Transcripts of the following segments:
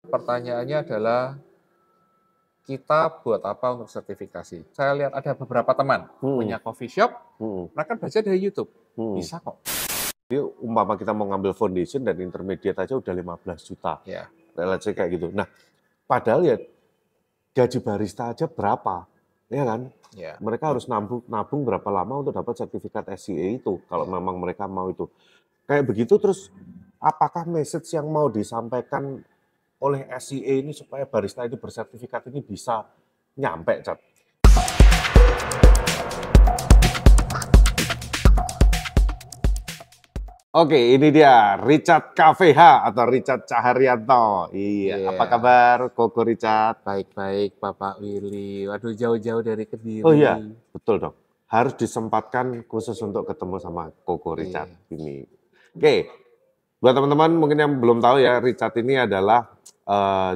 pertanyaannya adalah kita buat apa untuk sertifikasi? Saya lihat ada beberapa teman punya coffee shop, mereka belajar dari YouTube. Bisa kok. Jadi umpama kita mau ngambil foundation dan intermediate aja udah 15 juta. Ya. Let's say kayak gitu. Nah, padahal ya gaji barista aja berapa, ya kan? Ya. Mereka harus nabung berapa lama untuk dapat sertifikat SCA itu, kalau memang mereka mau itu. Kayak begitu, terus apakah message yang mau disampaikan oleh SCA ini supaya barista ini bersertifikat ini bisa nyampe, Cat? Oke, ini dia Richard KVH atau Richard Caharyanto. Iya, apa kabar Koko Richard? Baik-baik Bapak Willy. Waduh, jauh-jauh dari Kediri. Oh iya, betul dong. Harus disempatkan khusus untuk ketemu sama Koko Richard ini. Oke, buat teman-teman mungkin yang belum tahu ya, Richard ini adalah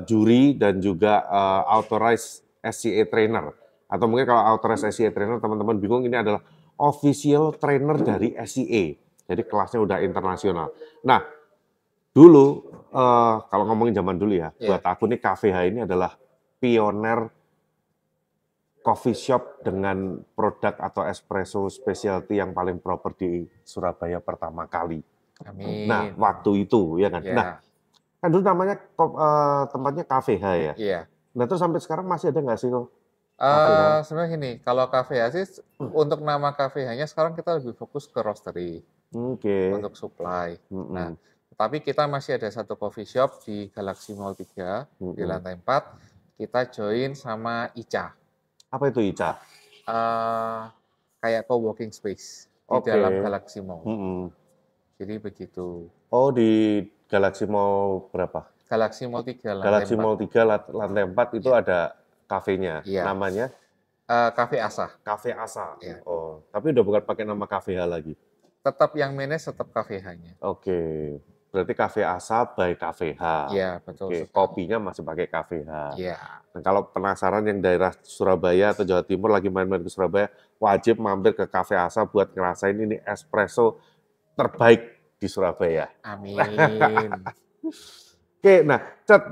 juri dan juga authorized SCA trainer. Atau mungkin kalau authorized SCA trainer teman-teman bingung, ini adalah official trainer dari SCA. Jadi kelasnya udah internasional. Nah, dulu kalau ngomongin zaman dulu ya, buat aku nih KVH ini adalah pioner coffee shop dengan produk atau espresso specialty yang paling proper di Surabaya pertama kali. Amin. Nah, waktu itu ya kan. Nah, kan dulu namanya tempatnya KVH ya. Iya. Nah, terus sampai sekarang masih ada nggak sih kok? Sebenarnya gini, kalau KVH sih untuk nama KVH-nya sekarang kita lebih fokus ke roastery. Untuk supply. Nah, tapi kita masih ada satu coffee shop di Galaxy Mall 3 di lantai 4. Kita join sama ICA. Apa itu ICA? Kayak co-working space di dalam Galaxy Mall. Jadi begitu. Oh, di Galaxy Mall berapa? Galaxy Mall 3 lantai 4. Galaxy Mall 3 lantai 4 itu ada kafenya. Namanya? Cafe Asa. Cafe Asa. Oh, tapi udah bukan pakai nama KVH lagi. Tetap yang manage tetap KVH-nya. Oke. Berarti Cafe Asa by KVH. Iya, betul. Oke, kopinya masih pakai KVH. Iya. Nah, kalau penasaran yang daerah Surabaya atau Jawa Timur lagi main-main ke Surabaya, wajib mampir ke Cafe Asa buat ngerasain ini espresso terbaik di Surabaya. Amin. Oke, nah, Cat,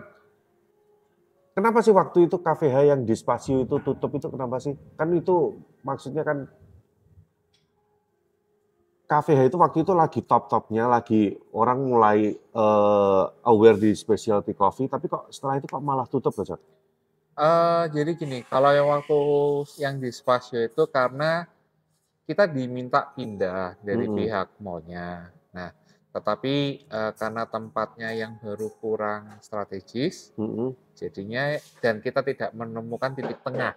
kenapa sih waktu itu KVH yang di Spasio itu tutup itu kenapa sih? Kan itu maksudnya kan KVH itu waktu itu lagi top-topnya, lagi orang mulai aware di specialty coffee, tapi kok setelah itu kok malah tutup loh, Cat? Jadi gini, kalau yang waktu yang di Spasio itu karena kita diminta pindah dari pihak mall-nya. Nah, tetapi karena tempatnya yang baru kurang strategis, jadinya dan kita tidak menemukan titik tengah.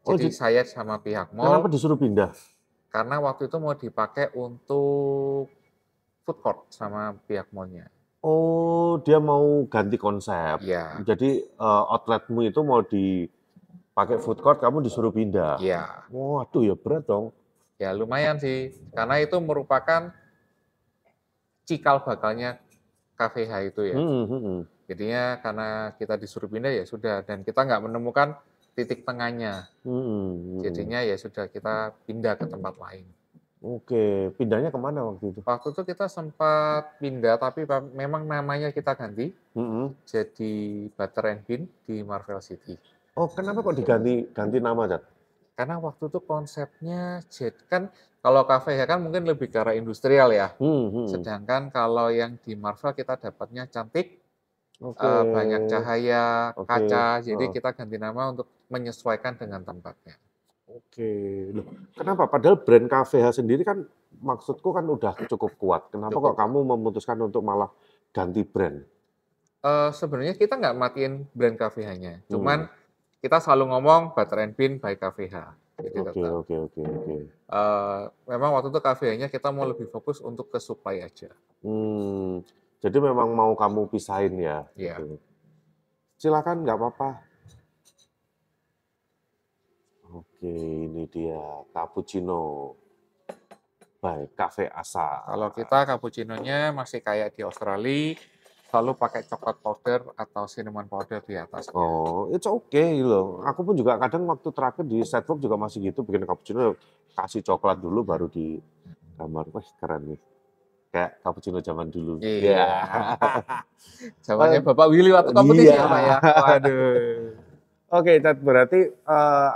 Jadi saya sama pihak mall. Kenapa disuruh pindah? Karena waktu itu mau dipakai untuk food court sama pihak mall-nya. Oh, dia mau ganti konsep. Iya. Jadi outletmu itu mau dipakai food court, kamu disuruh pindah. Iya. Waduh, ya berat dong. Ya lumayan sih, karena itu merupakan cikal bakalnya KVH itu ya. Jadinya karena kita disuruh pindah ya sudah, dan kita nggak menemukan titik tengahnya. Jadinya ya sudah kita pindah ke tempat lain. Oke, pindahnya kemana waktu itu? Waktu itu kita sempat pindah, tapi memang namanya kita ganti. Jadi Butter and Bean di Marvel City. Oh, kenapa kok ganti nama, Cat? Karena waktu itu konsepnya, kan kalau KVH kan mungkin lebih ke arah industrial ya. Sedangkan kalau yang di Marvel kita dapatnya cantik, banyak cahaya, kaca, jadi kita ganti nama untuk menyesuaikan dengan tempatnya. Oke, loh, kenapa? Padahal brand KVH sendiri kan maksudku kan udah cukup kuat. Kenapa kok kamu memutuskan untuk malah ganti brand? Sebenarnya kita nggak matiin brand KVH-nya, cuman kita selalu ngomong Butter and Bean by KVH. Oke. Memang waktu itu KVH-nya kita mau lebih fokus untuk ke supply aja. Jadi memang mau kamu pisahin ya? Iya. Gitu. Silakan, nggak apa-apa. Oke, ini dia cappuccino by Cafe Asa. Kalau kita cappuccino-nya masih kayak di Australia, selalu pakai coklat powder atau cinnamon powder di atasnya. Oh, it's okay loh. Aku pun juga kadang waktu terakhir di Setwork juga masih gitu, bikin cappuccino kasih coklat dulu baru di kamar. Wah, keren nih. kayak cappuccino zaman dulu. Iya. Iya. Zamannya Bapak Willy waktu kompetisi ya, Pak ya? Iya. Waduh. Oke, Cat, berarti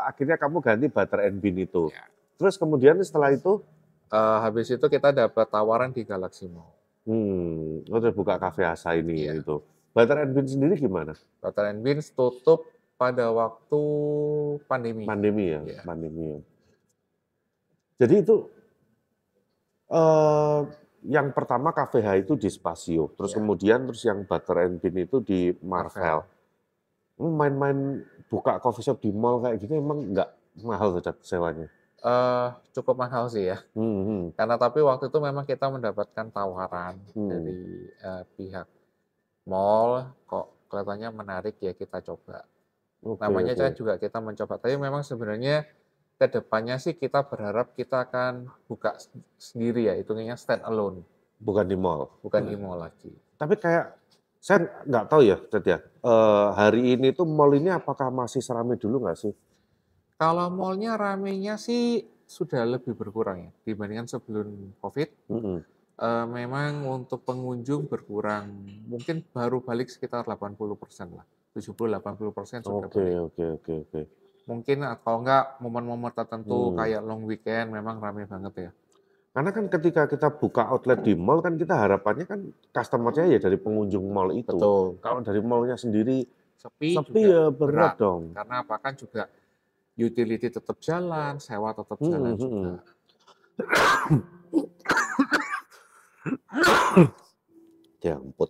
akhirnya kamu ganti Butter and Bean itu. Ya. Terus kemudian setelah itu, Habis itu kita dapat tawaran di Galaxy Mall. udah buka kafe Asa ini Iya. itu. Butter and Bean sendiri gimana? Butter and Beans tutup pada waktu pandemi. Pandemi ya, Iya. pandemi ya. Jadi itu yang pertama Cafe H itu di Spasio, terus Iya. kemudian yang Butter and Bean itu di Marvel. Main-main buka coffee shop di mall kayak gitu emang nggak mahal tuh Cat, sewanya? Cukup mahal sih ya. Karena tapi waktu itu memang kita mendapatkan tawaran dari pihak mall, kok kelihatannya menarik ya kita coba. Namanya kan juga kita mencoba. Tapi memang sebenarnya ke depannya sih kita berharap kita akan buka sendiri ya, hitungannya stand alone. Bukan di mall. Bukan di mall lagi. Tapi kayak saya nggak tahu ya, Cat ya. Hari ini tuh mall ini apakah masih seramai dulu nggak sih? Kalau mallnya ramenya sih sudah lebih berkurang ya dibandingkan sebelum COVID. Memang untuk pengunjung berkurang, mungkin baru balik sekitar 80% lah, 70-80% sudah balik. Oke. Mungkin atau enggak momen-momen tertentu kayak long weekend memang ramai banget ya. Karena kan ketika kita buka outlet di mall kan kita harapannya kan customer-nya ya dari pengunjung mall itu. Betul. Kalau dari mall-nya sendiri Sepi ya juga berat dong. Karena apa kan juga utility tetap jalan, sewa tetap jalan juga. Ya ampun.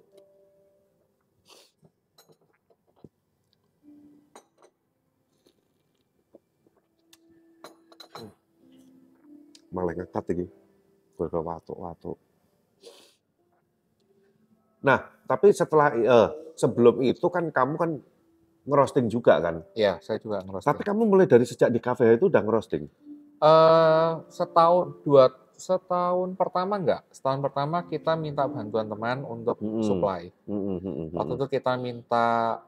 Malah ngekat ini. Watuk. Nah, tapi setelah sebelum itu kan kamu kan ngerosting juga kan? Iya, saya juga ngerosting. Tapi kamu mulai dari sejak di cafe itu udah ngerosting? Setahun pertama enggak. Setahun pertama kita minta bantuan teman untuk supply. Waktu itu kita minta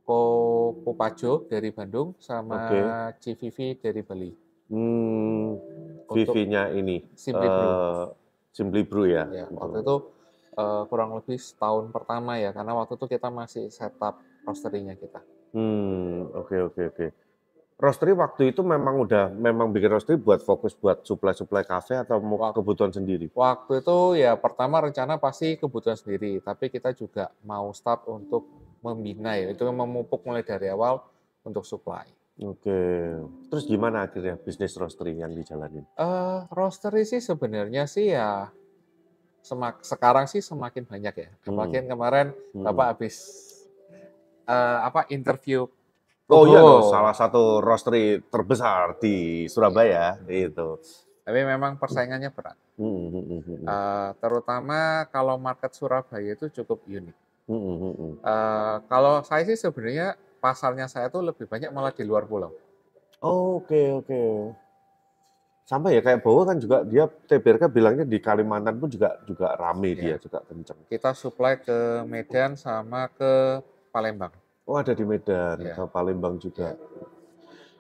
Kopajo dari Bandung sama CVV dari Bali. VV-nya ini Simply Brew ya. Waktu itu kurang lebih setahun pertama ya, karena waktu itu kita masih setup roastery-nya kita. Oke. Roastery waktu itu memang bikin roastery buat fokus buat supply kafe atau mau kebutuhan sendiri? Waktu itu ya pertama rencana pasti kebutuhan sendiri, tapi kita juga mau start untuk membina ya, itu memupuk mulai dari awal untuk supply. Oke. Terus gimana akhirnya bisnis roastery yang dijalanin? Roastery sih sebenarnya sih ya sekarang sih semakin banyak ya. Apalagi kemarin Bapak habis interview. Iya, salah satu roastery terbesar di Surabaya itu. Tapi memang persaingannya berat. Terutama kalau market Surabaya itu cukup unik. Kalau saya sih sebenarnya pasarnya saya tuh lebih banyak malah di luar pulau. Oke. Sama ya kayak Bowo kan juga dia TBRK bilangnya di Kalimantan pun juga rame dia juga kenceng. Kita supply ke Medan sama ke Palembang. Oh ada di Medan, ke Palembang juga.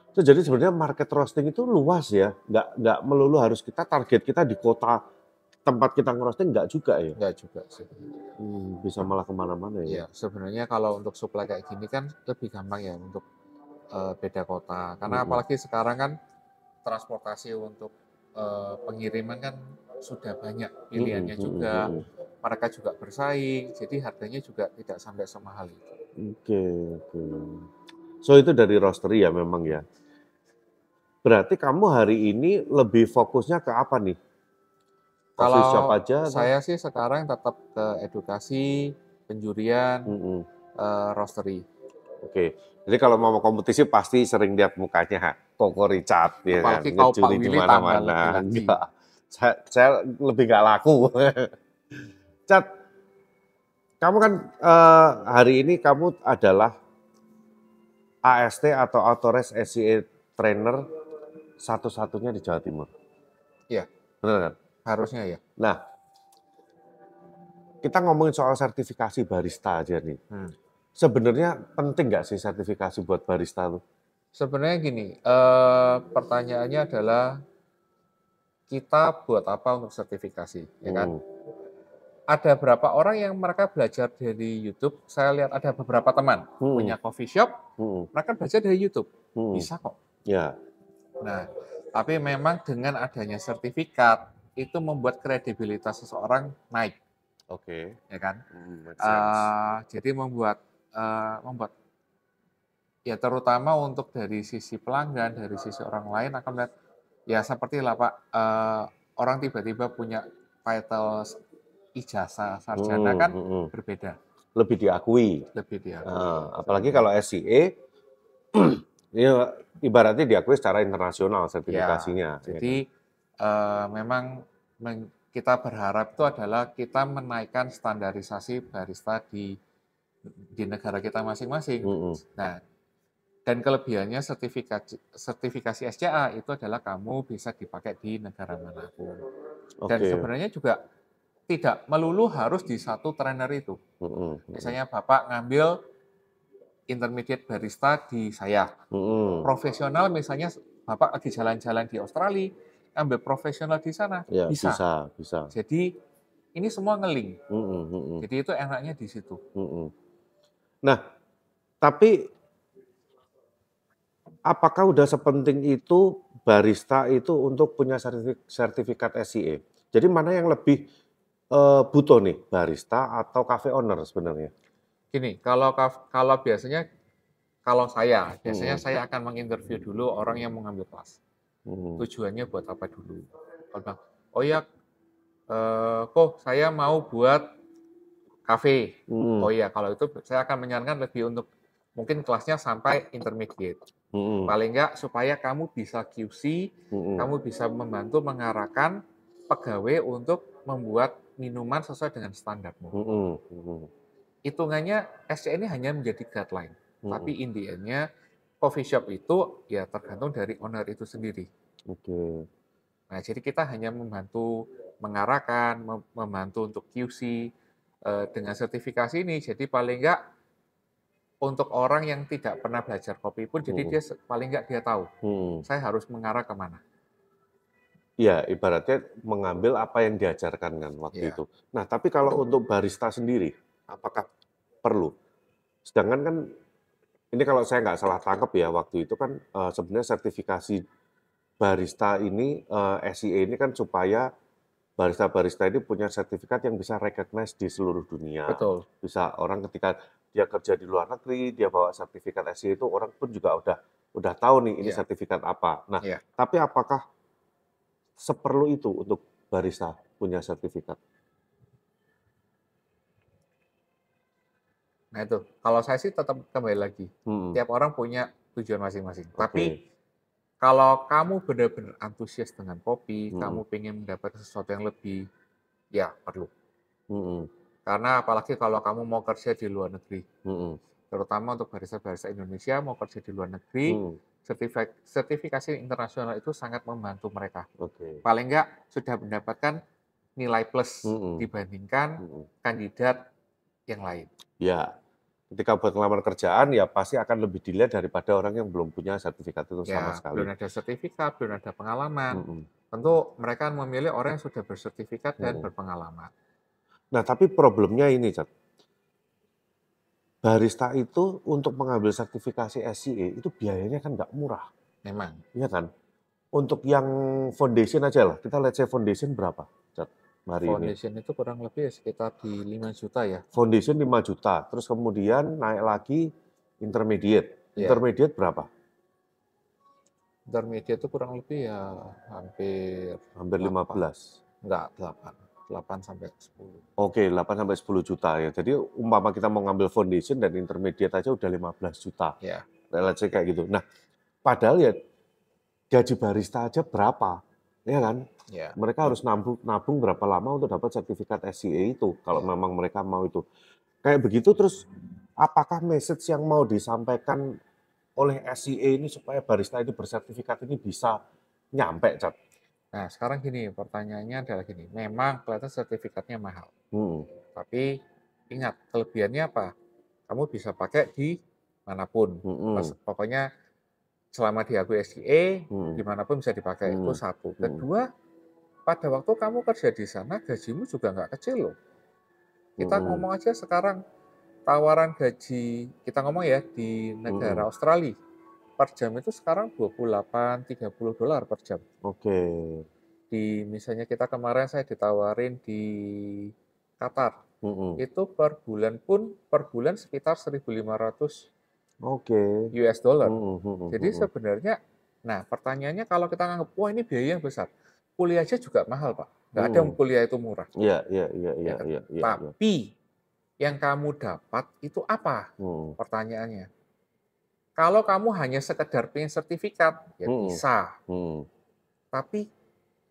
Itu jadi sebenarnya market roasting itu luas ya, nggak melulu harus target kita di kota tempat kita ngerosting nggak juga ya? Nggak juga sih. Bisa malah kemana-mana ya? Iya, sebenarnya kalau untuk supply kayak gini kan lebih gampang ya untuk beda kota. Karena apalagi sekarang kan transportasi untuk pengiriman kan sudah banyak pilihannya juga. Mereka juga bersaing, jadi harganya juga tidak sampai semahal itu. Oke. So itu dari roastery ya memang ya. Berarti kamu hari ini lebih fokusnya ke apa nih? Coffee shop aja? Saya sih sekarang tetap ke edukasi, penjurian, roastery. Oke. Jadi kalau mau kompetisi pasti sering lihat mukanya Koko Richard ya kan, ngejuri di mana-mana. Saya lebih nggak laku. Cat, kamu kan hari ini kamu adalah AST atau Authorized SCA Trainer satu-satunya di Jawa Timur. Iya. Benar kan? Harusnya ya. Nah, kita ngomongin soal sertifikasi barista aja nih. Sebenarnya penting nggak sih sertifikasi buat barista tuh? Sebenarnya gini, pertanyaannya adalah kita buat apa untuk sertifikasi, ya kan? ada berapa orang yang mereka belajar dari YouTube. Saya lihat ada beberapa teman punya coffee shop, mereka belajar dari YouTube. Bisa kok. Ya. Nah, tapi memang dengan adanya sertifikat itu membuat kredibilitas seseorang naik, Oke. ya kan? Make sense. Jadi membuat ya terutama untuk dari sisi pelanggan, dari sisi orang lain akan melihat ya seperti lah Pak, orang tiba-tiba punya title ijazah sarjana kan berbeda, Lebih diakui. lebih dia. Apalagi kalau SCA, ya ibaratnya diakui secara internasional sertifikasinya. Ya, jadi memang kita berharap itu adalah kita menaikkan standarisasi barista di negara kita masing-masing. Nah, dan kelebihannya sertifikasi SCA itu adalah kamu bisa dipakai di negara manapun. Dan sebenarnya juga tidak melulu harus di satu trainer itu. Misalnya Bapak ngambil intermediate barista di saya. Profesional misalnya Bapak lagi jalan-jalan di Australia, ambil profesional di sana, Ya, bisa. bisa. Jadi ini semua ngeling. Jadi itu enaknya di situ. Nah, tapi apakah udah sepenting itu barista itu untuk punya sertifikat SCA? Jadi mana yang lebih butuh nih, barista atau cafe owner sebenarnya? Gini, kalau biasanya saya akan menginterview dulu orang yang mau ngambil kelas. Tujuannya buat apa dulu? Kalau bilang, oh ya, kok saya mau buat kafe. Oh iya, kalau itu saya akan menyarankan lebih untuk mungkin kelasnya sampai intermediate. Paling enggak supaya kamu bisa QC, kamu bisa membantu mengarahkan pegawai untuk membuat minuman sesuai dengan standarmu. Hitungannya SCA ini hanya menjadi guideline, tapi in the end-nya coffee shop itu ya tergantung dari owner itu sendiri. Nah, jadi kita hanya membantu mengarahkan, membantu untuk QC dengan sertifikasi ini. Jadi paling enggak untuk orang yang tidak pernah belajar kopi pun, jadi dia paling enggak dia tahu saya harus mengarah kemana. Ya, ibaratnya mengambil apa yang diajarkan kan waktu itu. Nah, tapi kalau untuk barista sendiri, apakah perlu? Sedangkan kan ini kalau saya nggak salah tangkap ya waktu itu kan sebenarnya sertifikasi barista ini SCA ini kan supaya barista-barista ini punya sertifikat yang bisa recognize di seluruh dunia. Betul. Bisa orang ketika dia kerja di luar negeri, dia bawa sertifikat SCA itu orang pun juga udah tahu nih ini sertifikat apa. Nah, tapi apakah seperlu itu untuk barista punya sertifikat? Nah itu, kalau saya sih tetap kembali lagi. Tiap orang punya tujuan masing-masing. Tapi kalau kamu benar-benar antusias dengan kopi, kamu ingin mendapat sesuatu yang lebih, ya perlu. Karena apalagi kalau kamu mau kerja di luar negeri, terutama untuk barista-barista Indonesia mau kerja di luar negeri, sertifikasi internasional itu sangat membantu mereka. Paling enggak sudah mendapatkan nilai plus dibandingkan kandidat yang lain. Ya, ketika buat ngelamar kerjaan ya pasti akan lebih dilihat daripada orang yang belum punya sertifikat itu sama sekali. Belum ada sertifikat, belum ada pengalaman. Tentu mereka memilih orang yang sudah bersertifikat dan berpengalaman. Nah, tapi problemnya ini, Cat. Barista itu untuk mengambil sertifikasi SCA itu biayanya kan nggak murah. Memang. Iya kan? Untuk yang foundation aja lah, kita let's say foundation berapa, Cat? Foundation itu kurang lebih sekitar di 5 juta ya. Foundation 5 juta, terus kemudian naik lagi intermediate. Intermediate berapa? Intermediate itu kurang lebih ya hampir 15. Enggak, 8 sampai 10. Oke, 8 sampai 10 juta ya. Jadi umpama kita mau ngambil foundation dan intermediate aja udah 15 juta. Ya. Let's say kayak gitu. Nah, padahal ya gaji barista aja berapa? Ya kan? Ya. Mereka harus nabung berapa lama untuk dapat sertifikat SCA itu kalau memang mereka mau itu. Kayak begitu terus apakah message yang mau disampaikan oleh SCA ini supaya barista ini bersertifikat ini bisa nyampe, Cat? Nah, sekarang gini, pertanyaannya adalah gini, memang kelihatan sertifikatnya mahal. Tapi ingat, kelebihannya apa? Kamu bisa pakai di manapun. Pokoknya selama diakui SCA, dimanapun bisa dipakai. Itu satu. Kedua, pada waktu kamu kerja di sana, gajimu juga nggak kecil loh. Kita ngomong aja sekarang tawaran gaji, kita ngomong ya di negara Australia, per jam itu sekarang 28-30 dolar per jam. Oke. Di misalnya kita kemarin saya ditawarin di Qatar, itu per bulan sekitar 1.500 Oke. US dollar. Jadi sebenarnya, nah pertanyaannya kalau kita nganggap, wah ini biaya yang besar, kuliah aja juga mahal Pak, nggak ada yang kuliah itu murah. Iya. Ya kan? Tapi yang kamu dapat itu apa? Pertanyaannya. Kalau kamu hanya sekedar pengen sertifikat, ya bisa. Tapi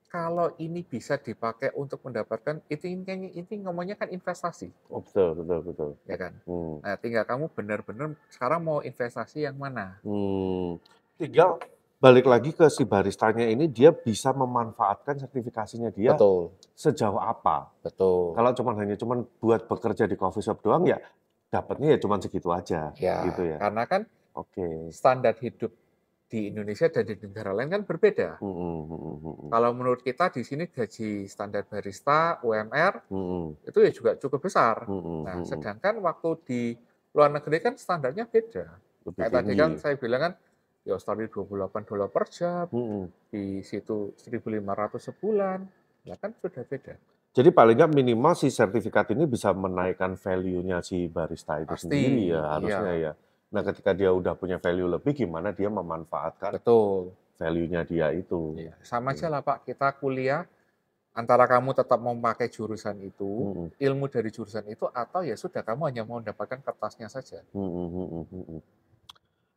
kalau ini bisa dipakai untuk mendapatkan, itu ngomongnya kan investasi. Oh, betul. Ya kan? Nah, tinggal kamu benar-benar sekarang mau investasi yang mana? Tinggal balik lagi ke si baristanya ini, dia bisa memanfaatkan sertifikasinya dia. Betul. Sejauh apa? Betul. Kalau hanya buat bekerja di coffee shop doang ya dapatnya ya cuma segitu aja, Ya, gitu ya. karena kan standar hidup di Indonesia dan di negara lain kan berbeda. Kalau menurut kita di sini gaji standar barista UMR itu ya juga cukup besar. Nah, sedangkan waktu di luar negeri kan standarnya beda. Kayak tadi kan saya bilang kan di Australia 28 dolar per jam, di situ 1.500 sebulan, ya kan sudah beda. Jadi paling nggak minimal si sertifikat ini bisa menaikkan value-nya si barista itu sendiri ya harusnya ya. Nah ketika dia udah punya value lebih, gimana dia memanfaatkan value-nya dia itu. Ya, sama aja lah Pak, kita kuliah, antara kamu tetap mau pakai jurusan itu, ilmu dari jurusan itu, atau ya sudah kamu hanya mau mendapatkan kertasnya saja.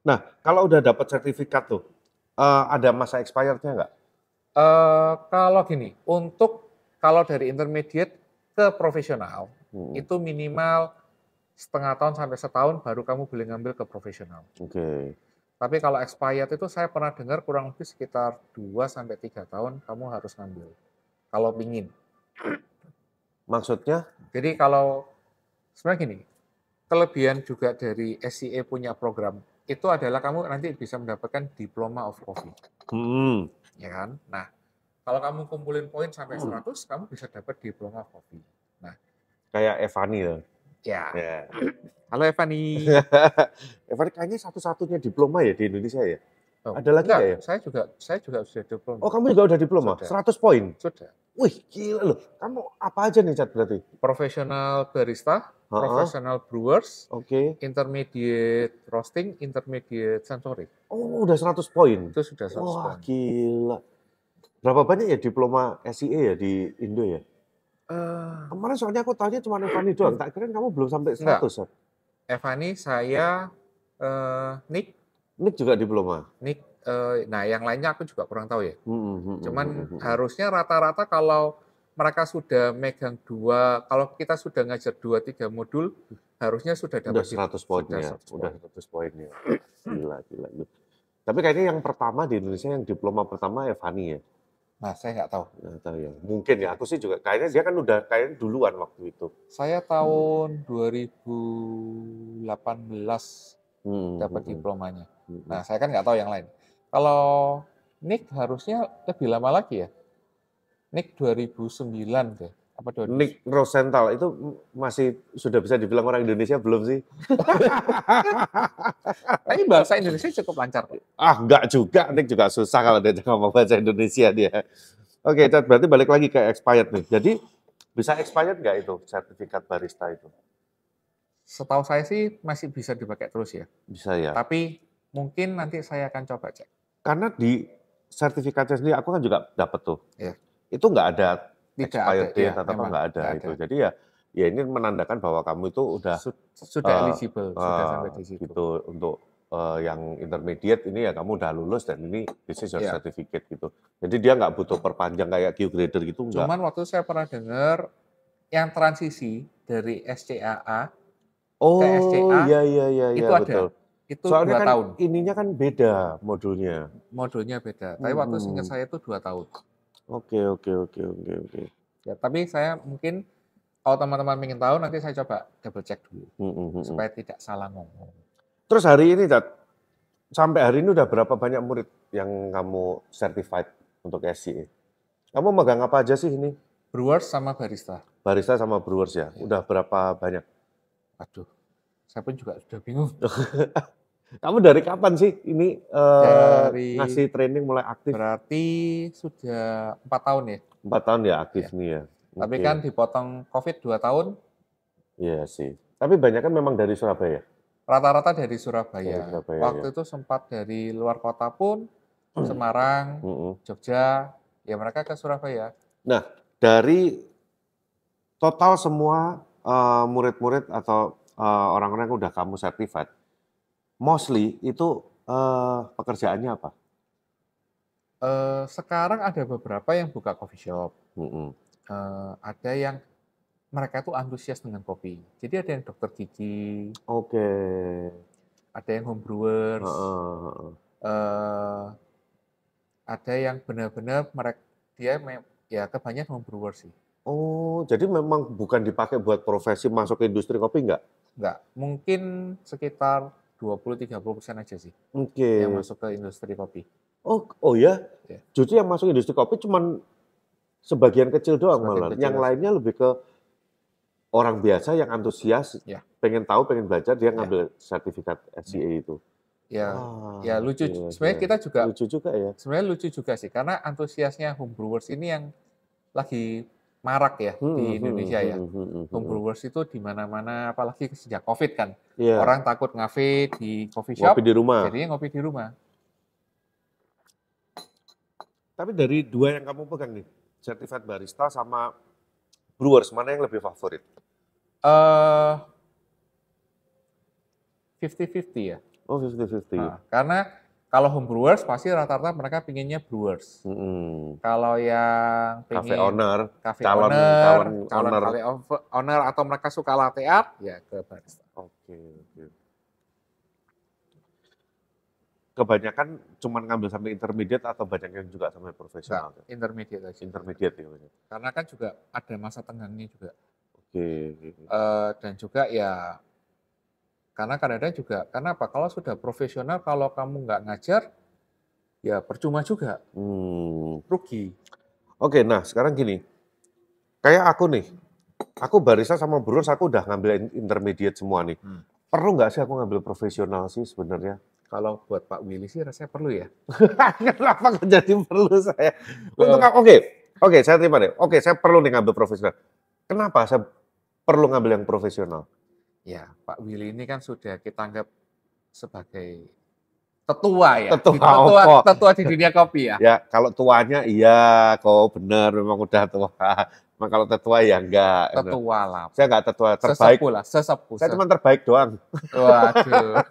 Nah kalau udah dapat sertifikat tuh, ada masa expired-nya nggak? Kalau gini, kalau dari intermediate ke profesional, itu minimal setengah tahun sampai setahun baru kamu boleh ngambil ke profesional. Tapi kalau expired itu saya pernah dengar kurang lebih sekitar 2-3 tahun kamu harus ngambil. Kalau pingin. Maksudnya? Jadi kalau sebenarnya gini, kelebihan juga dari SCA punya program itu adalah kamu nanti bisa mendapatkan diploma of coffee. Ya kan? Nah, kalau kamu kumpulin poin sampai 100, kamu bisa dapat diploma coffee. Nah, kayak Evani ya. Ya. Halo Evani. Evani kayaknya satu-satunya diploma ya di Indonesia ya. Ada lagi nggak ya? Saya juga sudah diploma. Oh, kamu juga udah diploma? Sudah. 100 poin? Sudah. Wih, gila loh. Kamu apa aja nih, Chat, berarti? Professional barista, professional brewers, intermediate roasting, intermediate sensory. Oh, udah 100 poin? Itu sudah 100 poin. Wah, gila. Berapa banyak ya diploma SCA ya di Indo ya? Kemarin soalnya aku tanya cuma Evani doang. Tak kira kamu belum sampai 100 ya? Evani, saya, Nick. Nick juga diploma? Nick, nah yang lainnya aku juga kurang tahu ya. Cuman harusnya rata-rata kalau mereka sudah megang kalau kita sudah ngajar 2-3 modul, harusnya sudah dapat 100 poin ya. Udah 100 poin ya. Gila. Tapi kayaknya yang pertama di Indonesia, yang diploma pertama Evani ya. Nah, saya nggak tahu. Nggak tahu ya. Mungkin ya. Aku sih juga kayaknya dia kan udah kayaknya duluan waktu itu. Saya tahun 2018 dapat diplomanya. Nah, saya kan nggak tahu yang lain. Kalau Nick harusnya lebih lama lagi ya. Nick 2009 deh. Apa 2009? Nick Rosenthal itu masih sudah bisa dibilang orang Indonesia belum sih? Tapi bahasa Indonesia cukup lancar. Enggak juga. Nick juga susah kalau dia ngomong bahasa Indonesia dia. Oke, Chat, berarti balik lagi ke expired nih. Jadi bisa expired nggak itu sertifikat barista itu? Setahu saya sih masih bisa dipakai terus ya. Bisa ya. Tapi mungkin nanti saya akan coba cek. Karena di sertifikatnya sendiri aku kan juga dapat tuh. Ya. Itu nggak ada expired date ya, atau nggak ada itu. Jadi ya ini menandakan bahwa kamu itu sudah eligible, sudah sampai di situ. Gitu untuk yang intermediate ini ya kamu udah lulus dan ini this is your certificate gitu. Jadi dia nggak butuh perpanjang kayak Q grader gitu enggak. Cuman waktu saya pernah dengar yang transisi dari SCAA ke SCA itu ada. Itu soalnya 2 kan tahun. Ininya kan beda modulnya. Modulnya beda. Tapi waktu seingat saya itu 2 tahun. Oke. Ya, tapi saya mungkin kalau teman-teman ingin tahu nanti saya coba double check dulu supaya tidak salah ngomong. Terus hari ini, Cat, sampai hari ini udah berapa banyak murid yang kamu certified untuk SCA? Kamu megang apa aja sih ini? Brewers sama barista. Barista sama brewers ya. Ya. Udah berapa banyak? Aduh, saya pun juga sudah bingung. Kamu dari kapan sih ini Dari ngasih training mulai aktif? berarti sudah 4 tahun ya. 4 tahun ya aktif nih ya. Tapi Oke. kan dipotong COVID 2 tahun, Iya sih. Tapi banyak kan memang dari Surabaya. rata-rata dari Surabaya. Dari Surabaya, Waktu ya. itu sempat dari luar kota pun, Semarang, Mm-mm. Jogja, ya mereka ke Surabaya. Nah, dari total semua murid-murid atau orang-orang yang udah kamu certified, mostly itu pekerjaannya apa? Sekarang ada beberapa yang buka coffee shop. Mm-mm. Ada yang mereka tuh antusias dengan kopi. Jadi ada yang dokter gigi, Oke. ada yang home brewers, Heeh. eh, ada yang benar-benar mereka ya kebanyakan home brewers sih. Oh, jadi memang bukan dipakai buat profesi masuk ke industri kopi nggak? Enggak, mungkin sekitar 20-30% aja sih Oke. yang masuk ke industri kopi. Oh ya? Ya. Justru yang masuk industri kopi cuman sebagian kecil doang Sebagian malah. kecil Yang aja. lainnya lebih ke orang biasa yang antusias, Ya. pengen tahu, pengen belajar, dia Ya. ngambil sertifikat SCA itu. Ya, Wah, ya lucu. gila, Sebenarnya gila. kita juga Lucu juga ya. sebenarnya lucu juga sih karena antusiasnya home brewers ini yang lagi marak ya di Indonesia ya. Home brewers itu di mana-mana, apalagi sejak COVID kan. Iya. Orang takut ngafe di coffee shop, Ngopi di rumah. jadinya ngopi di rumah. Tapi dari dua yang kamu pegang nih, certified barista sama brewers, mana yang lebih favorit? 50-50 ya. Oh, 50-50. Nah, karena kalau home brewers pasti rata-rata mereka pinginnya brewers. Kalau yang Cafe pengen owner, cafe calon owner, cafe owner atau mereka suka latte art, ya ke barista. Oke. Kebanyakan cuma ngambil sampai intermediate atau banyak yang juga sampai profesional? Enggak, intermediate aja. Intermediate ya. Karena kan juga ada masa tenggangnya juga. Oke. Dan juga ya karena kadang-kadang juga, karena apa? Kalau sudah profesional, kalau kamu nggak ngajar, ya percuma juga, rugi. Oke, nah sekarang gini, kayak aku nih, aku barista sama brewers aku udah ngambil intermediate semua nih. Perlu nggak sih aku ngambil profesional sih sebenarnya? Kalau buat Pak Willy sih rasanya perlu ya. Kenapa jadi perlu saya? Untuk oke, saya terima deh. Oke, saya perlu nih ngambil profesional. Kenapa saya perlu ngambil yang profesional? Ya, Pak Willy ini kan sudah kita anggap sebagai tetua ya. Tetua di dunia kopi ya. Ya, kalau tuanya iya, kok benar memang udah tua. Nah, kalau tetua ya enggak. Tetua lah. Saya enggak tetua, terbaik. Sesepuh lah, sesepuh. Saya cuma terbaik doang. Waduh.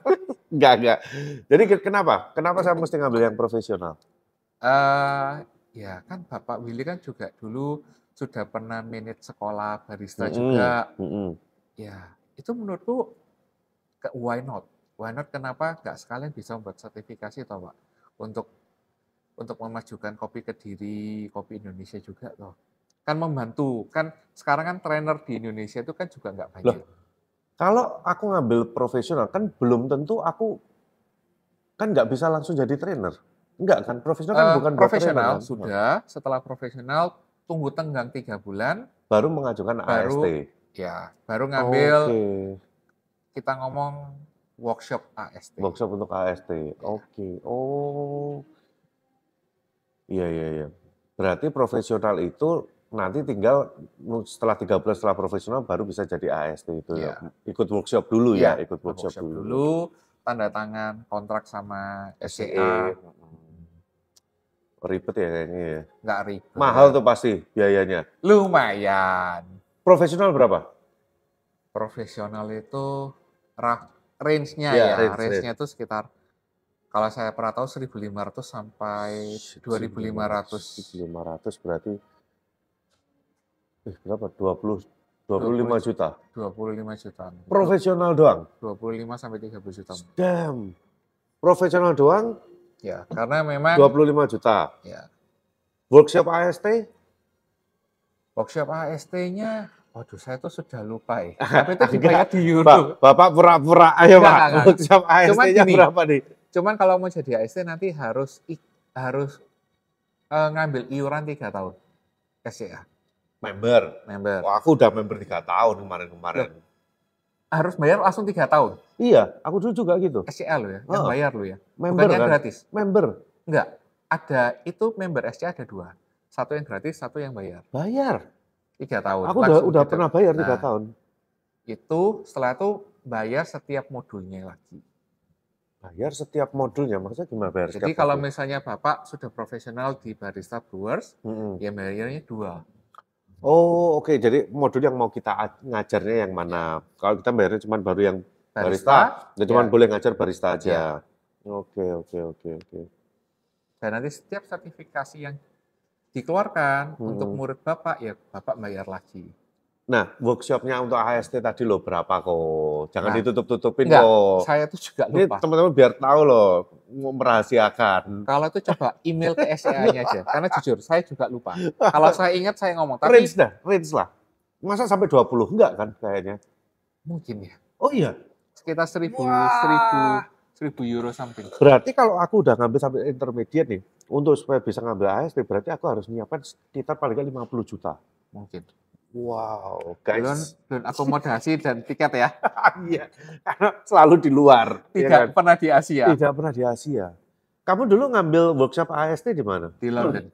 Enggak. Jadi kenapa? Kenapa saya mesti ngambil yang profesional? Ya kan Bapak Willy kan juga dulu sudah pernah manage sekolah barista juga. Ya, itu menurutku why not? Why not? Kenapa nggak sekalian bisa membuat sertifikasi toh, Pak? Untuk memajukan kopi Kediri, kopi Indonesia juga toh. Kan membantu. Kan sekarang kan trainer di Indonesia itu kan juga nggak banyak. Loh, kalau aku ngambil profesional kan belum tentu aku kan nggak bisa langsung jadi trainer. Enggak kan? Profesional kan bukan profesional trainer, kan? sudah. Setelah profesional tunggu tenggang 3 bulan. Baru mengajukan AST. Ya, baru ngambil, kita ngomong workshop AST. Workshop untuk AST, oke. Oh, iya. Berarti profesional itu nanti tinggal setelah 3 bulan setelah profesional baru bisa jadi AST itu ya. Ikut workshop dulu ya, ikut workshop dulu. Tanda tangan kontrak sama SCA. Ribet ya kayaknya ya. Nggak ribet. Mahal tuh pasti biayanya. Lumayan. Profesional berapa? Profesional itu range-nya ya. Range-nya itu sekitar, kalau saya pernah tahu 1.500 sampai 2.500. 1.500 berarti berapa? 25 juta. 25 juta. Profesional doang. 25 sampai 30 juta. Damn. Profesional doang? Ya, karena memang 25 juta. Ya. Workshop AST? Workshop AST-nya, waduh saya tuh sudah lupa ya. Tapi itu dibayar di euro. Bapak pura-pura ayo Pak. Workshop AST-nya berapa nih? Cuman kalau mau jadi AST nanti harus ngambil iuran 3 tahun SCA. Member. Wah, aku udah member 3 tahun kemarin-kemarin. Harus bayar langsung 3 tahun? Iya, aku dulu juga gitu. SCA lo ya, yang bayar lo ya? Member Bukannya kan? gratis? Member. Enggak, ada itu member SCA ada 2. Satu yang gratis, satu yang bayar. Bayar? 3 tahun. Aku udah pernah bayar 3 tahun. Itu setelah itu bayar setiap modulnya lagi. Bayar setiap modulnya, maksudnya gimana bayar Jadi setiap kalau modul? misalnya Bapak sudah profesional di Barista Brewers, ya bayarnya 2. Oh, oke. Jadi modul yang mau kita ngajarnya yang mana? Kalau kita bayarnya cuma baru yang barista, ya cuma boleh ngajar barista aja. Oke. Dan nanti setiap sertifikasi yang dikeluarkan untuk murid Bapak, ya Bapak bayar lagi. Nah, workshopnya untuk AST tadi loh berapa kok? Jangan ditutup-tutupin enggak, kok. Saya tuh juga lupa. Ini teman-teman biar tahu loh, merahasiakan. Kalau itu coba email ke SCA-nya aja, karena jujur saya juga lupa. Kalau saya ingat saya ngomong, tapi range lah. Masa sampai 20? Enggak kan kayaknya? Mungkin ya. Oh iya? Sekitar 1.000 euro something. Berarti kalau aku udah ngambil sampai intermediate nih, untuk supaya bisa ngambil AST, berarti aku harus nyiapkan sekitar paling nggak 50 juta. Mungkin. Wow, guys. Belum akomodasi dan tiket ya. Iya, karena selalu di luar. Tidak pernah di Asia. Tidak pernah di Asia. Kamu dulu ngambil workshop AST di mana? Di London.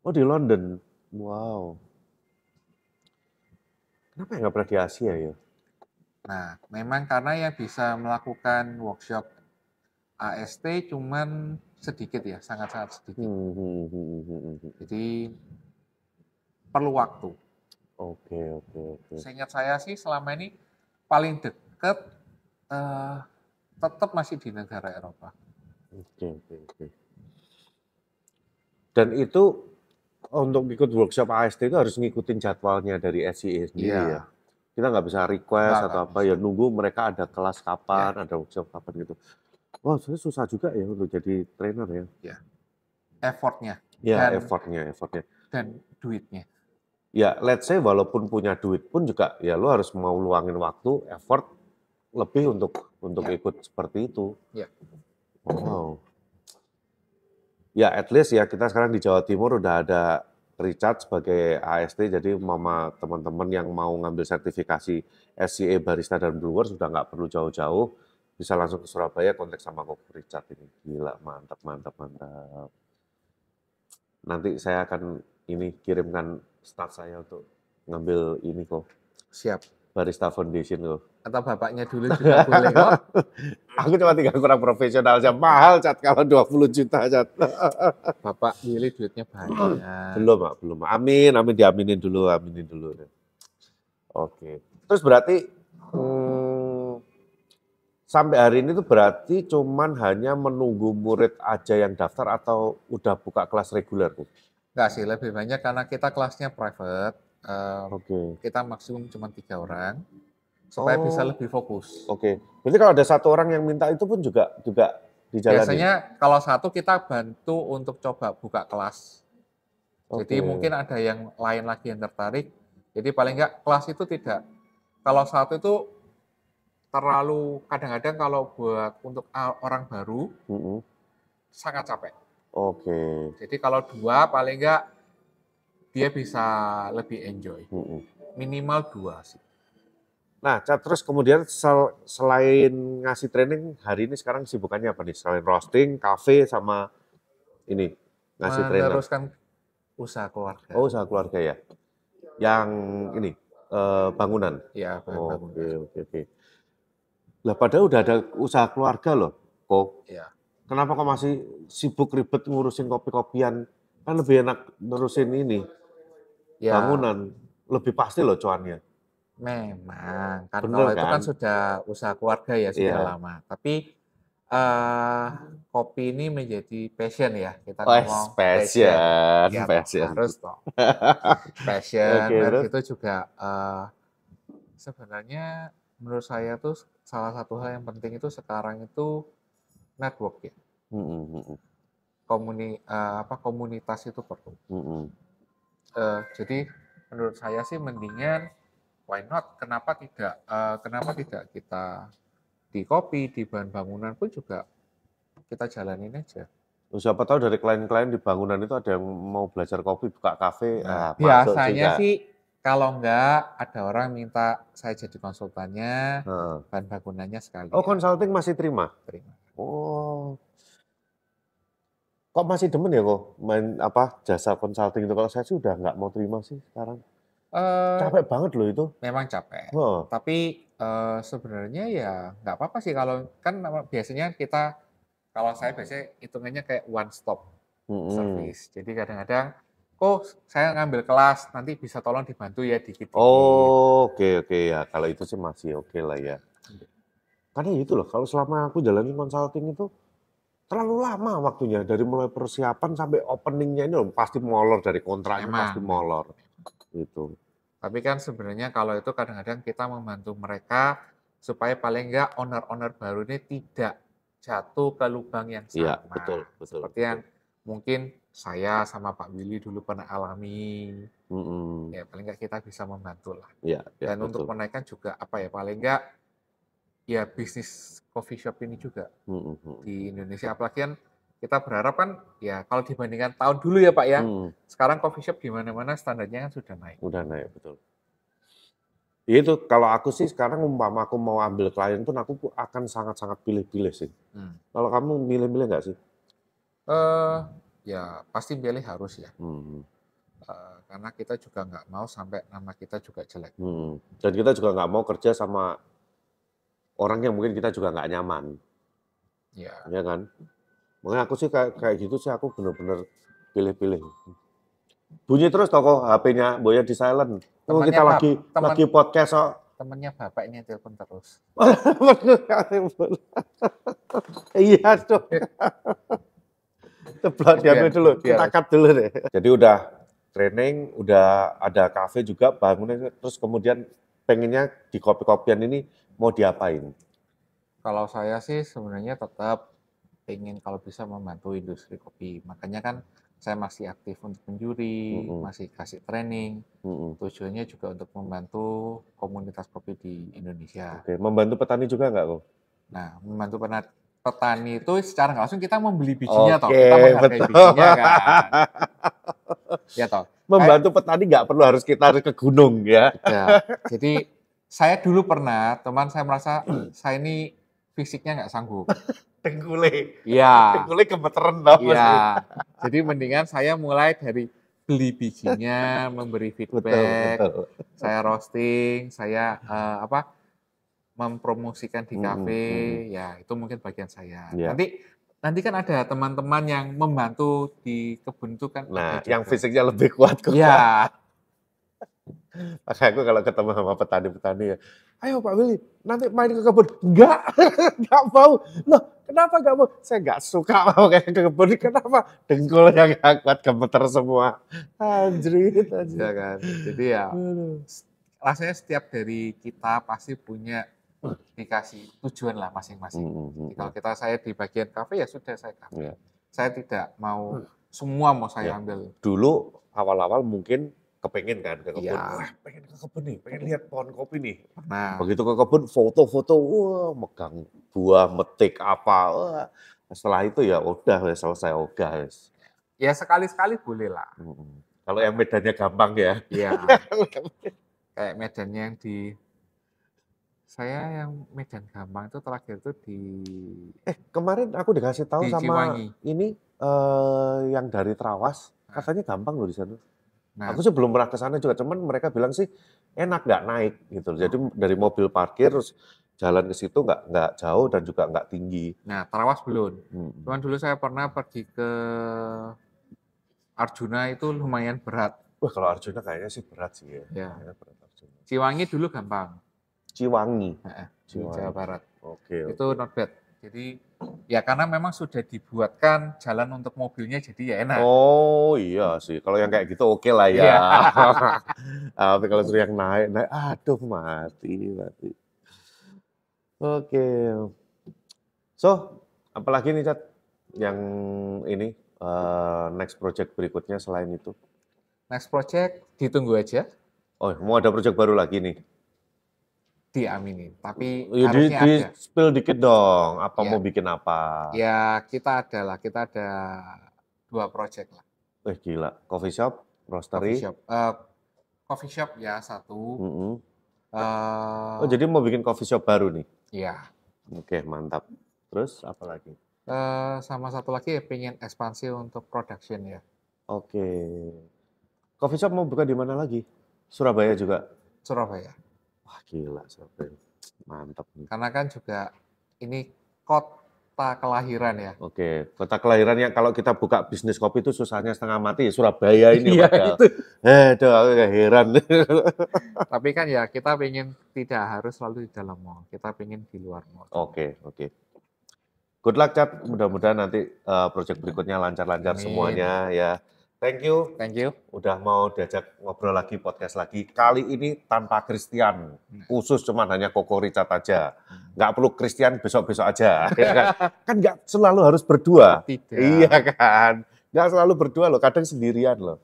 Oh, di London. Wow. Kenapa nggak pernah di Asia ya? Nah, memang karena yang bisa melakukan workshop AST cuman sedikit ya, sangat-sangat sedikit. Jadi perlu waktu. Oke. Seingat saya sih selama ini paling dekat tetap masih di negara Eropa. Oke. Dan itu untuk ikut workshop AST itu harus ngikutin jadwalnya dari SCA sendiri ya? Kita nggak bisa request atau apa, ya nunggu mereka ada kelas kapan, ada workshop kapan gitu. Wah, sebenarnya susah juga ya untuk jadi trainer ya? Ya, effortnya. Ya, effortnya. Dan duitnya. Ya, let's say walaupun punya duit pun juga, ya lo harus mau luangin waktu, effort lebih untuk ikut seperti itu. Ya. Wow. Ya, at least ya kita sekarang di Jawa Timur udah ada Richard sebagai AST, jadi mama teman-teman yang mau ngambil sertifikasi SCA Barista dan Brewer sudah nggak perlu jauh-jauh, bisa langsung ke Surabaya kontak sama Koko Richard ini. Gila, mantap. Nanti saya akan kirimkan staff saya untuk ngambil ini kok. Siap. Barista Foundation kok. Atau bapaknya dulu juga boleh kok. Aku cuma tinggal kurang profesional aja. Mahal, Cat, kalau 20 juta, Cat. Bapak Willy duitnya banyak. Belum. Amin, diaminin dulu. Oke. Terus berarti sampai hari ini tuh berarti cuman hanya menunggu murid aja yang daftar atau udah buka kelas reguler tuh? Enggak sih, lebih banyak karena kita kelasnya private. Kita maksimum cuma 3 orang supaya bisa lebih fokus. Oke. Berarti kalau ada 1 orang yang minta itu pun juga dijalani? Biasanya kalau 1 kita bantu untuk coba buka kelas. Jadi mungkin ada yang lain lagi yang tertarik. Jadi paling enggak kelas itu tidak, kalau 1 itu terlalu, kadang-kadang kalau buat untuk orang baru sangat capek. Oke. Jadi kalau 2 paling enggak dia bisa lebih enjoy. Minimal 2 sih. Nah, terus kemudian selain ngasih training, hari ini sekarang sibukannya apa nih? Selain roasting, cafe, sama ini ngasih trainer. Meneruskan usaha keluarga. Oh, usaha keluarga ya. Yang ini bangunan. Iya, bangunan. Oke. Lah padahal udah ada usaha keluarga loh, kok. Iya. Kenapa kok masih sibuk ribet ngurusin kopi-kopian? Kan lebih enak nerusin ini. Ya. Bangunan. Lebih pasti loh cuannya. Memang. Kan kalau itu kan sudah usaha keluarga ya, sudah lama. Tapi kopi ini menjadi passion ya. Kita ngomong passion. Ya, harus toh. Passion. Dari itu juga sebenarnya menurut saya tuh salah satu hal yang penting itu sekarang itu network ya. Komunitas itu perlu. Jadi menurut saya sih mendingan why not? Kenapa tidak kita di kopi, di bahan bangunan pun juga kita jalanin aja. Siapa tahu dari klien-klien di bangunan itu ada yang mau belajar kopi, buka kafe, Nah, masuk biasanya juga. sih kalau enggak ada orang minta saya jadi konsultannya, Heeh. bahan bangunannya Oh, sekalian. consulting masih terima? Terima. Oh, kok masih demen ya kok main jasa consulting itu? Kalau saya sih udah nggak mau terima sih sekarang. Eh, Capek banget loh itu. memang capek. Heeh. Tapi sebenarnya ya nggak apa-apa sih kalau kan biasanya kita kalau saya biasanya hitungannya kayak one stop Mm-mm. service. Jadi kadang-kadang, kok saya ngambil kelas nanti bisa tolong dibantu ya dikit-dikit. Oh, oke ya. Kalau itu sih masih oke lah ya. Karena itu loh, kalau selama aku jalanin consulting itu terlalu lama waktunya. Dari mulai persiapan sampai openingnya ini loh, pasti molor dari kontraknya pasti Memang. molor. Gitu. Tapi kan sebenarnya kalau itu kadang-kadang kita membantu mereka supaya paling enggak owner-owner baru ini tidak jatuh ke lubang yang Iya, sama. betul. Seperti yang mungkin saya sama Pak Willy dulu pernah alami. Mm-mm. Ya paling enggak kita bisa membantu lah. Iya, Dan untuk betul. menaikkan juga apa ya paling enggak ya bisnis coffee shop ini juga Mm-mm. di Indonesia. Apalagi kan kita berharap kan ya kalau dibandingkan tahun dulu ya Pak ya, sekarang coffee shop di mana-mana standarnya kan sudah naik. Udah naik, betul. Ya itu, kalau aku sih sekarang umpama aku mau ambil klien pun aku akan sangat-sangat pilih-pilih sih. Kalau kamu milih-milih nggak sih? Ya pasti pilih harus ya. Hmm. Karena kita juga nggak mau sampai nama kita juga jelek. Dan kita juga nggak mau kerja sama orang yang mungkin kita juga nggak nyaman. Ya kan? Makanya aku sih kayak gitu sih aku bener-bener pilih-pilih. Bunyi terus toko HP-nya Boya di silent. Oh, kita lagi podcast kok. Temennya bapak ini telepon terus. Iya dong. Ceplok diambil dulu, kita cut dulu deh. Jadi udah training, udah ada kafe juga bangunnya, terus kemudian pengennya di kopi-kopian ini mau diapain? Kalau saya sih sebenarnya tetap pengen kalau bisa membantu industri kopi. Makanya kan saya masih aktif untuk menjuri, masih kasih training. Tujuannya juga untuk membantu komunitas kopi di Indonesia. Oke, membantu petani juga nggak kok? Nah, membantu petani itu secara nggak langsung kita membeli bijinya toh, kita menghargai betul. bijinya kan. Ya toh. Membantu petani nggak perlu harus kita ke gunung ya. Ya. Jadi saya dulu pernah, teman saya merasa saya ini fisiknya nggak sanggup. Tengkule. Iya. Tengkule gemeteran dong. Iya. Jadi mendingan saya mulai dari beli bijinya, memberi feedback, betul. saya roasting, saya mempromosikan di kafe, ya itu mungkin bagian saya. Ya. Nanti kan ada teman-teman yang membantu di kebun itu kan. Nah, yang fisiknya lebih kuat kok. Iya. Makanya aku kalau ketemu sama petani-petani ya, ayo Pak Willy, nanti main ke kebun. Enggak mau. Loh, kenapa enggak mau? Saya enggak suka mau kayak ke kebun. Kenapa? Dengkul yang enggak kuat, gemeter semua. Anjrit. Ya kan. Jadi ya, rasanya setiap dari kita pasti punya dikasih tujuan lah masing-masing. Kalau saya di bagian kafe ya sudah saya kafe. Saya tidak mau semua mau saya ambil. Dulu awal-awal mungkin kepengen kan ke kebun. Wah, pengen ke kebun nih, pengen lihat pohon kopi nih. Nah, begitu ke kebun foto-foto, wah megang buah, metik apa. Wah. Setelah itu ya udah selesai ogah. Ya sekali-sekali boleh lah. Kalau yang medannya gampang ya. Iya. Kayak medannya yang di saya yang medan gampang itu terakhir itu di kemarin aku dikasih tahu sama Ciwangi. Ini yang dari Trawas, katanya gampang loh di sana. Aku sih belum pernah ke sana juga, cuman mereka bilang sih enak nggak naik gitu. Jadi dari mobil parkir terus jalan ke situ nggak jauh dan juga nggak tinggi. Nah, Trawas belum. Cuman dulu saya pernah pergi ke Arjuna itu lumayan berat. Wah, kalau Arjuna kayaknya sih berat sih ya. Berat Arjuna. Ciwangi dulu gampang. Ciwangi. Di Jawa Barat. Oke. Itu not bad. Jadi ya karena memang sudah dibuatkan jalan untuk mobilnya jadi ya enak. Oh iya sih, kalau yang kayak gitu oke lah ya. Tapi kalau suruh yang naik, aduh mati. Oke. So, apalagi nih Cat, yang ini next project berikutnya selain itu? Next project ditunggu aja. Oh, mau ada project baru lagi nih? diaminin, tapi Ya, harusnya di ada. spill dikit dong, apa Ya, mau bikin apa? ya kita ada 2 project lah. Gila, coffee shop, Coffee roastery. shop, coffee shop ya 1, Mm-mm. Oh, eh jadi mau bikin coffee shop baru nih? ya, Oke, mantap. Terus apa lagi? sama satu lagi ya pengen ekspansi untuk production ya. Oke. Coffee shop mau buka di mana lagi? Surabaya juga? Surabaya. Wah, gila, Surabaya. Mantap nih. Karena kan juga ini kota kelahiran ya. Oke, kota kelahirannya kalau kita buka bisnis kopi itu susahnya setengah mati. Surabaya ini Iya padahal. itu. Aduh, aku kayak heran. Tapi kan ya kita pengen tidak harus selalu di dalam mall. Kita pengen di luar mall. Oke. Good luck, Cat. Mudah-mudahan nanti project berikutnya lancar-lancar Amin. semuanya ya. Thank you. Thank you. Udah mau diajak ngobrol lagi, podcast lagi. Kali ini tanpa Christian. Khusus cuma hanya Koko Richard aja. Nggak perlu Christian besok-besok aja. Ya kan? Kan nggak selalu harus berdua. Tidak. Iya kan? Nggak selalu berdua loh, kadang sendirian loh.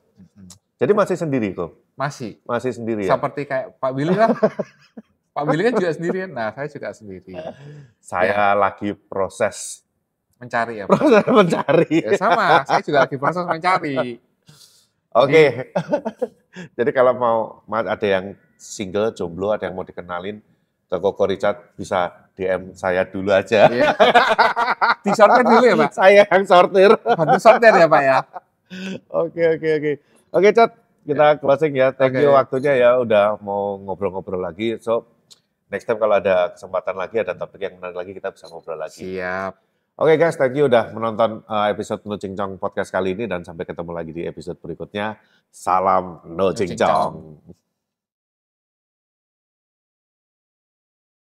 Jadi masih sendiri kok? Masih sendiri ya? Seperti kayak Pak Willy kan. Pak Willy kan juga sendirian. Nah, saya juga sendiri. Saya lagi proses mencari ya. Proses mencari. Ya sama, saya juga lagi proses mencari. Oke. Jadi kalau mau ada yang single, jomblo, ada yang mau dikenalin ke Koko Richard, bisa DM saya dulu aja. Iya. Disortir dulu ya, Pak? Saya yang sortir. Bantu sortir ya, Pak ya? Oke. Oke, Cat. Kita closing ya. Thank you waktunya ya. Udah mau ngobrol-ngobrol lagi. So, next time kalau ada kesempatan lagi, ada topik yang menarik lagi, kita bisa ngobrol lagi. Siap. Oke guys, thank you udah menonton episode No Cincong Podcast kali ini. Dan sampai ketemu lagi di episode berikutnya. Salam No Cincong.